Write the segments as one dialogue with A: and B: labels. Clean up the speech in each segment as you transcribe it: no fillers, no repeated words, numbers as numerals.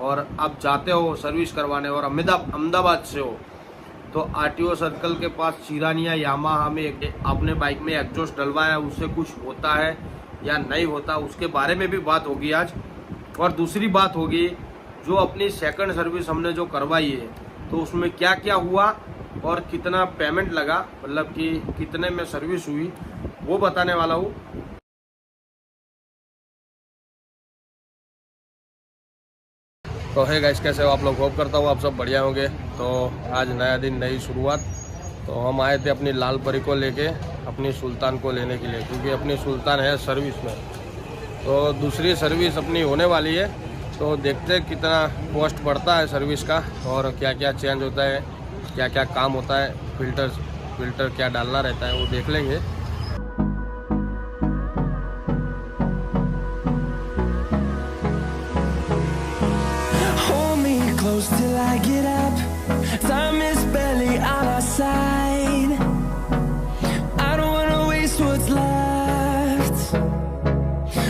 A: और आप जाते हो सर्विस करवाने और अहमदाबाद से हो तो आरटीओ सर्कल के पास चिरानिया यामाहा में आपने बाइक में एग्जॉस्ट डलवाया, उससे कुछ होता है या नहीं होता, उसके बारे में भी बात होगी आज। और दूसरी बात होगी जो अपनी सेकंड सर्विस हमने जो करवाई है तो उसमें क्या क्या हुआ और कितना पेमेंट लगा, मतलब कि कितने में सर्विस हुई, वो बताने वाला हूँ। तो है गाइस, कैसे हो आप लोग? होप करता हूँ आप सब बढ़िया होंगे। तो आज नया दिन, नई शुरुआत। तो हम आए थे अपनी लाल परी को लेके अपनी सुल्तान को लेने के लिए, क्योंकि अपनी सुल्तान है सर्विस में। तो दूसरी सर्विस अपनी होने वाली है, तो देखते हैं कितना कॉस्ट बढ़ता है सर्विस का और क्या क्या चेंज होता है, क्या क्या काम होता है, फिल्टर क्या डालना रहता है, वो देख लेंगे।
B: Close till I get up. Time is barely on our side. I don't wanna waste what's left.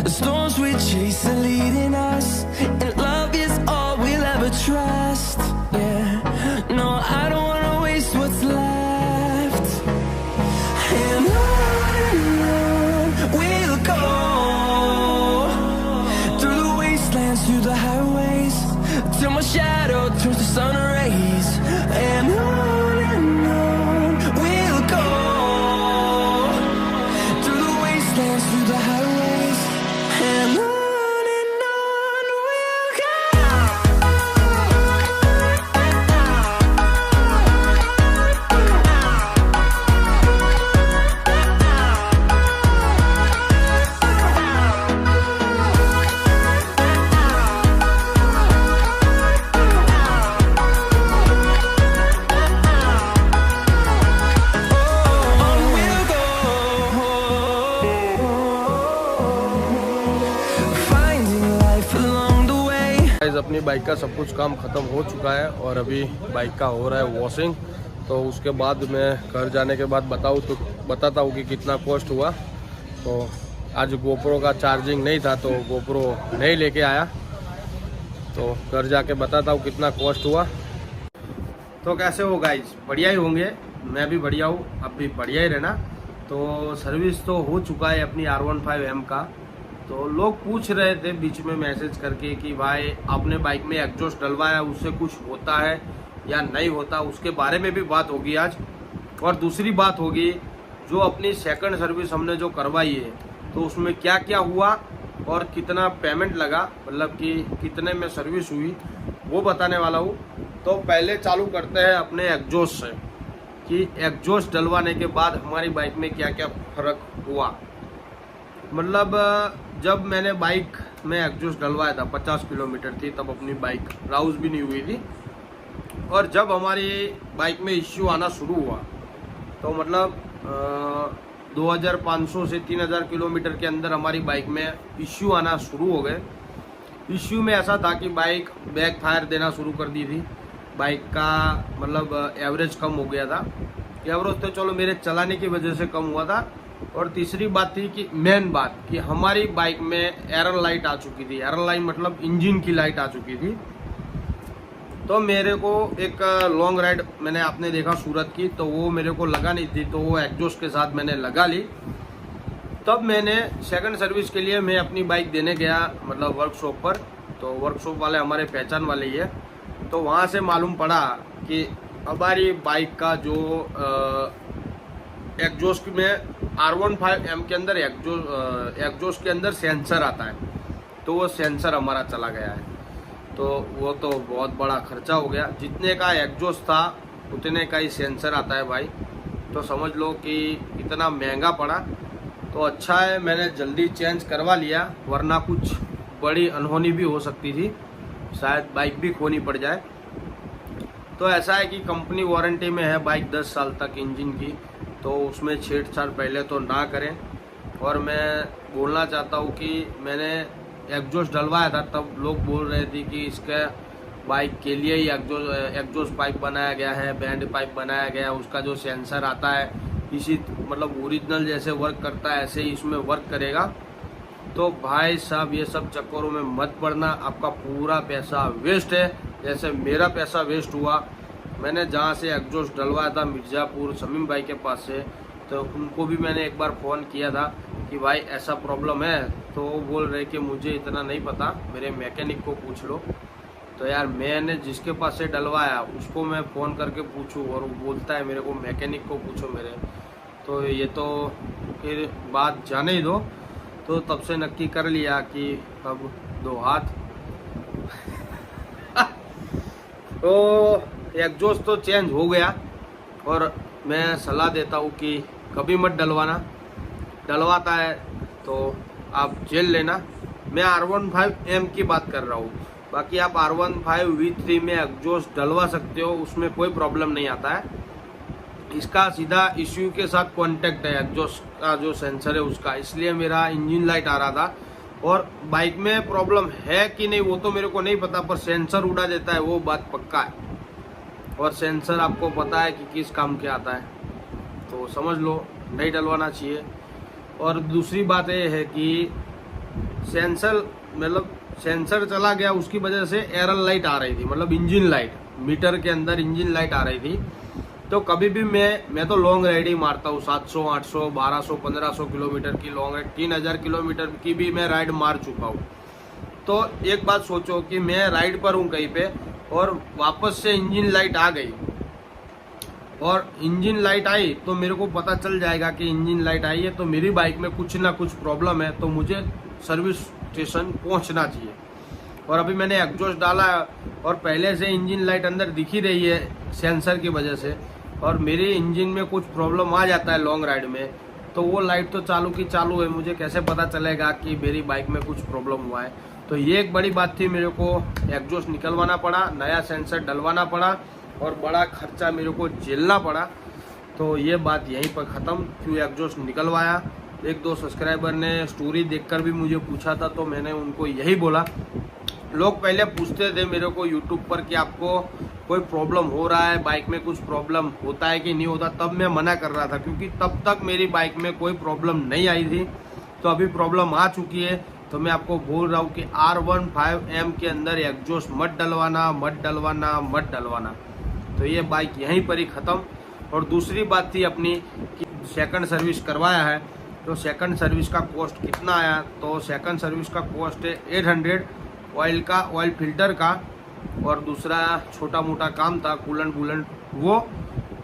B: The storms we chase are leading us, and love is all we'll ever trust. Yeah, no, I don't wanna waste what's left. And on we'll go, through the wastelands, through the highways, till my shadow turns to sun rays. And on we'll go, through the wastelands, through the highways. And on we'll go.
A: अपनी bike का सब कुछ काम ख़त्म हो चुका है और अभी बाइक का हो रहा है वॉशिंग। तो उसके बाद मैं घर जाने के बाद बताता हूँ कि कितना कॉस्ट हुआ। तो आज गोप्रो का चार्जिंग नहीं था तो गोप्रो नहीं लेके आया, तो घर जाके बताता हूँ कितना कॉस्ट हुआ। तो कैसे हो गाइस? बढ़िया ही होंगे, मैं भी बढ़िया हूँ, अब भी बढ़िया ही रहना। तो सर्विस तो हो चुका है अपनी R15M का। तो लोग पूछ रहे थे बीच में मैसेज करके कि भाई आपने बाइक में एग्जॉस्ट डलवाया, उससे कुछ होता है या नहीं होता, उसके बारे में भी बात होगी आज। और दूसरी बात होगी जो अपनी सेकंड सर्विस हमने जो करवाई है तो उसमें क्या क्या हुआ और कितना पेमेंट लगा, मतलब कि कितने में सर्विस हुई, वो बताने वाला हूँ। तो पहले चालू करते हैं अपने एग्जॉस्ट से कि एग्जॉस्ट डलवाने के बाद हमारी बाइक में क्या क्या फ़र्क हुआ। मतलब जब मैंने बाइक में एग्जॉस्ट डलवाया था 50 किलोमीटर थी, तब अपनी बाइक राउज भी नहीं हुई थी। और जब हमारी बाइक में इश्यू आना शुरू हुआ तो मतलब 2500 से 3000 किलोमीटर के अंदर हमारी बाइक में इश्यू आना शुरू हो गए। इश्यू में ऐसा था कि बाइक बैक फायर देना शुरू कर दी थी, बाइक का मतलब एवरेज कम हो गया था। एवरेज तो चलो मेरे चलाने की वजह से कम हुआ था। और तीसरी बात थी कि मेन बात कि हमारी बाइक में एरर लाइट आ चुकी थी। एरर लाइट मतलब इंजन की लाइट आ चुकी थी। तो मेरे को एक लॉन्ग राइड मैंने आपने देखा सूरत की, तो वो मेरे को लगा नहीं थी, तो वो एग्जॉस्ट के साथ मैंने लगा ली। तब मैंने सेकंड सर्विस के लिए मैं अपनी बाइक देने गया, मतलब वर्कशॉप पर। तो वर्कशॉप वाले हमारे पहचान वाले ही है। तो वहाँ से मालूम पड़ा कि हमारी बाइक का जो एग्जॉस्ट में R15M के अंदर एग्जॉस्ट के अंदर सेंसर आता है, तो वो सेंसर हमारा चला गया है। तो वो तो बहुत बड़ा खर्चा हो गया। जितने का एग्जॉस्ट था उतने का ही सेंसर आता है भाई, तो समझ लो कि इतना महंगा पड़ा। तो अच्छा है मैंने जल्दी चेंज करवा लिया, वरना कुछ बड़ी अनहोनी भी हो सकती थी, शायद बाइक भी खोनी पड़ जाए। तो ऐसा है कि कंपनी वारंटी में है बाइक 10 साल तक इंजन की, तो उसमें छेड़छाड़ पहले तो ना करें। और मैं बोलना चाहता हूँ कि मैंने एग्जॉस्ट डलवाया था, तब लोग बोल रहे थे कि इसके बाइक के लिए ही एग्जॉस्ट पाइप बनाया गया है, बैंड पाइप बनाया गया है, उसका जो सेंसर आता है इसी मतलब ओरिजिनल जैसे वर्क करता है ऐसे ही इसमें वर्क करेगा। तो भाई साहब ये सब चक्करों में मत पड़ना, आपका पूरा पैसा वेस्ट है, जैसे मेरा पैसा वेस्ट हुआ। मैंने जहाँ से एग्जॉस्ट डलवाया था मिर्ज़ापुर शमीम भाई के पास से, तो उनको भी मैंने एक बार फ़ोन किया था कि भाई ऐसा प्रॉब्लम है, तो वो बोल रहे कि मुझे इतना नहीं पता, मेरे मैकेनिक को पूछ लो। तो यार मैंने जिसके पास से डलवाया उसको मैं फ़ोन करके पूछूं और वो बोलता है मेरे को मैकेनिक को पूछो मेरे, तो ये तो फिर बात जाने ही दो। तो तब से नक्की कर लिया कि अब दो हाथ तो एग्जॉस्ट तो चेंज हो गया, और मैं सलाह देता हूँ कि कभी मत डलवाना, डलवाता है तो आप जेल लेना। मैं R15M की बात कर रहा हूँ, बाकी आप R15 V3 में एग्जॉस्ट डलवा सकते हो, उसमें कोई प्रॉब्लम नहीं आता है। इसका सीधा इश्यू के साथ कांटेक्ट है एग्जॉस्ट का जो सेंसर है उसका, इसलिए मेरा इंजन लाइट आ रहा था। और बाइक में प्रॉब्लम है कि नहीं वो तो मेरे को नहीं पता, पर सेंसर उड़ा देता है वो बात पक्का है, और सेंसर आपको पता है कि किस काम के आता है, तो समझ लो नहीं डलवाना चाहिए। और दूसरी बात ये है कि सेंसर मतलब सेंसर चला गया, उसकी वजह से एरर लाइट आ रही थी, मतलब इंजन लाइट, मीटर के अंदर इंजन लाइट आ रही थी। तो कभी भी मैं तो लॉन्ग राइड ही मारता हूँ, 700, 800, 1200, 1500 किलोमीटर की लॉन्ग राइड, 3000 किलोमीटर की भी मैं राइड मार चुका हूँ। तो एक बात सोचो कि मैं राइड पर हूँ कहीं पे और वापस से इंजन लाइट आ गई, और इंजन लाइट आई तो मेरे को पता चल जाएगा कि इंजन लाइट आई है, तो मेरी बाइक में कुछ ना कुछ प्रॉब्लम है, तो मुझे सर्विस स्टेशन पहुंचना चाहिए। और अभी मैंने एग्जॉस्ट डाला है और पहले से इंजन लाइट अंदर दिख ही रही है सेंसर की वजह से, और मेरे इंजन में कुछ प्रॉब्लम आ जाता है लॉन्ग राइड में, तो वो लाइट तो चालू की चालू है, मुझे कैसे पता चलेगा कि मेरी बाइक में कुछ प्रॉब्लम हुआ है। तो ये एक बड़ी बात थी, मेरे को एग्जॉस्ट निकलवाना पड़ा, नया सेंसर डलवाना पड़ा, और बड़ा खर्चा मेरे को झेलना पड़ा। तो ये बात यहीं पर ख़त्म, क्यों एग्जॉस्ट निकलवाया। एक दो सब्सक्राइबर ने स्टोरी देखकर भी मुझे पूछा था, तो मैंने उनको यही बोला। लोग पहले पूछते थे मेरे को यूट्यूब पर कि आपको कोई प्रॉब्लम हो रहा है, बाइक में कुछ प्रॉब्लम होता है कि नहीं होता, तब मैं मना कर रहा था, क्योंकि तब तक मेरी बाइक में कोई प्रॉब्लम नहीं आई थी। तो अभी प्रॉब्लम आ चुकी है, तो मैं आपको बोल रहा हूँ कि R15M के अंदर एग्जॉस्ट मत डलवाना, मत डलवाना, मत डलवाना। तो ये बाइक यहीं पर ही ख़त्म। और दूसरी बात थी अपनी कि सेकंड सर्विस करवाया है, तो सेकंड सर्विस का कॉस्ट कितना आया, तो सेकंड सर्विस का कॉस्ट है 800 ऑयल का, ऑयल फिल्टर का, और दूसरा छोटा मोटा काम था कूलेंट वूलेंट वो,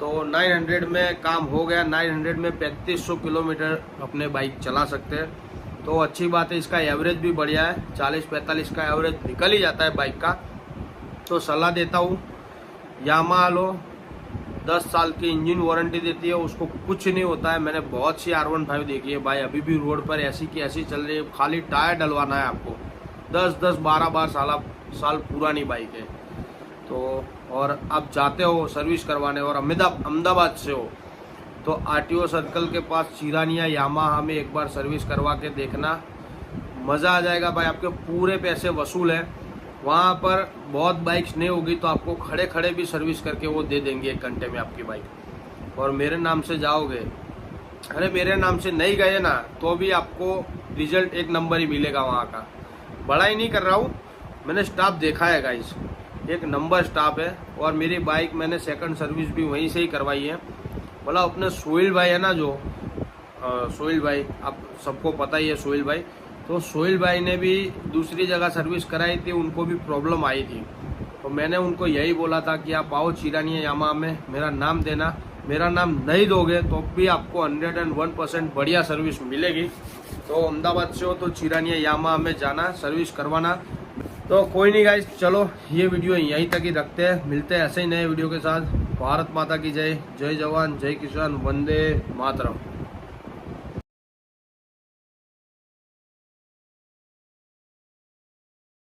A: तो 900 में काम हो गया। 900 में 3500 किलोमीटर अपने बाइक चला सकते हैं, तो अच्छी बात है। इसका एवरेज भी बढ़िया है, 40-45 का एवरेज निकल ही जाता है बाइक का। तो सलाह देता हूँ यामाहा लो, 10 साल की इंजन वारंटी देती है, उसको कुछ नहीं होता है। मैंने बहुत सी R15 देखी है भाई, अभी भी रोड पर ऐसी की ऐसी चल रही है, खाली टायर डलवाना है आपको, 10-12 साल पुरानी बाइक है। तो और आप जाते हो सर्विस करवाने और अहमदाबाद से हो, तो RTO सर्कल के पास चिरानिया यामाहा में एक बार सर्विस करवा के देखना, मज़ा आ जाएगा भाई, आपके पूरे पैसे वसूल है। वहाँ पर बहुत बाइक्स नहीं होगी, तो आपको खड़े खड़े भी सर्विस करके वो दे देंगे 1 घंटे में आपकी बाइक। और मेरे नाम से जाओगे, अरे मेरे नाम से नहीं गए ना, तो भी आपको रिजल्ट 1 नंबर ही मिलेगा वहाँ का। बड़ा ही नहीं कर रहा हूँ, मैंने स्टाफ देखा है गाइस, 1 नंबर स्टाफ है। और मेरी बाइक मैंने सेकंड सर्विस भी वहीं से ही करवाई है। बोला अपने सोहेल भाई है ना, जो सोहेल भाई, आप सबको पता ही है सोहेल भाई, तो सोहेल भाई ने भी दूसरी जगह सर्विस कराई थी, उनको भी प्रॉब्लम आई थी। तो मैंने उनको यही बोला था कि आप आओ चिरानिया यामाहा में, मेरा नाम देना, मेरा नाम नहीं दोगे तो भी आपको 101% बढ़िया सर्विस मिलेगी। तो अहमदाबाद से हो तो चिरानिया यामाहा में जाना, सर्विस करवाना। तो कोई नहीं गाइस, चलो ये वीडियो यहीं तक ही रखते हैं, मिलते हैं ऐसे ही नए वीडियो के साथ। भारत माता की जय, जय जवान जय किसान, वंदे मातरम।